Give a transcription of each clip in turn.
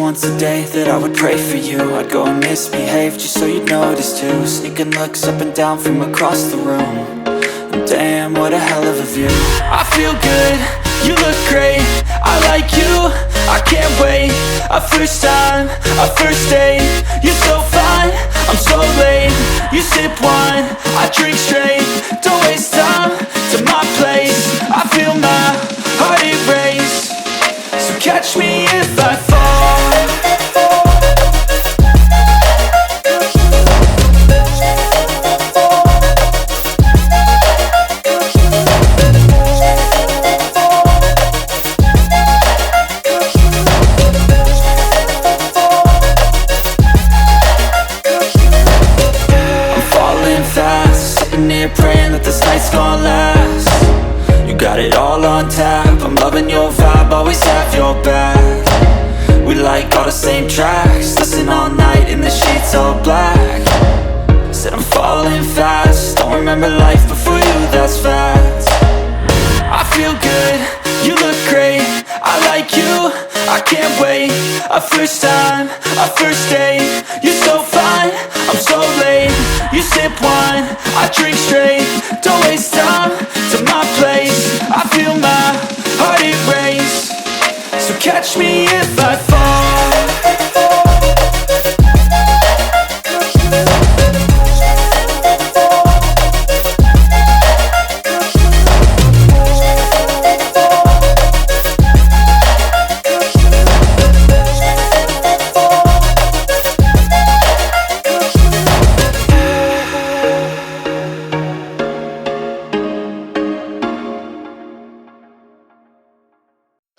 once a day that I would pray for you. I'd go and misbehave just so you'd notice too. Sneaking looks up and down from across the room. And damn, what a hell of a view. I feel good, you look great, I like you, I can't wait. A first time, a first date, you're so fine, I'm so late. You sip wine, I drink straight. Don't waste time to my place. I feel my heart erase. So catch me if I fall. Praying that this night's gonna last. You got it all on tap, I'm loving your vibe, always have your back. We like all the same tracks, listen all night in the sheets all black. Said I'm falling fast, don't remember life before you, that's fact. I feel good, you look great, I like you, I can't wait. A first time, a first date, you're so fine, I'm so late. You sip wine, I drink straight. Don't waste time to my place. I feel my heart erase. So catch me if I fall.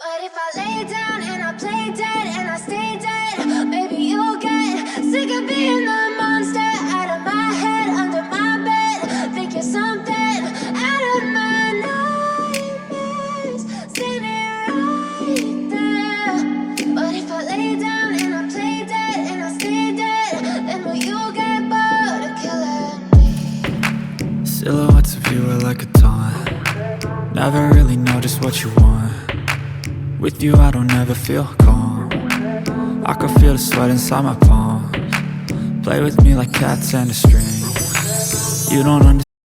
But if I lay down and I play dead and I stay dead, maybe you'll get sick of being the monster out of my head, under my bed. Think you're something out of my nightmares, standing right there. But if I lay down and I play dead and I stay dead, then will you get bored of killing me? Silhouettes of you are like a taunt. Never really know just what you want. With you I don't ever feel calm. I can feel the sweat inside my palms. Play with me like cats and a string. You don't understand.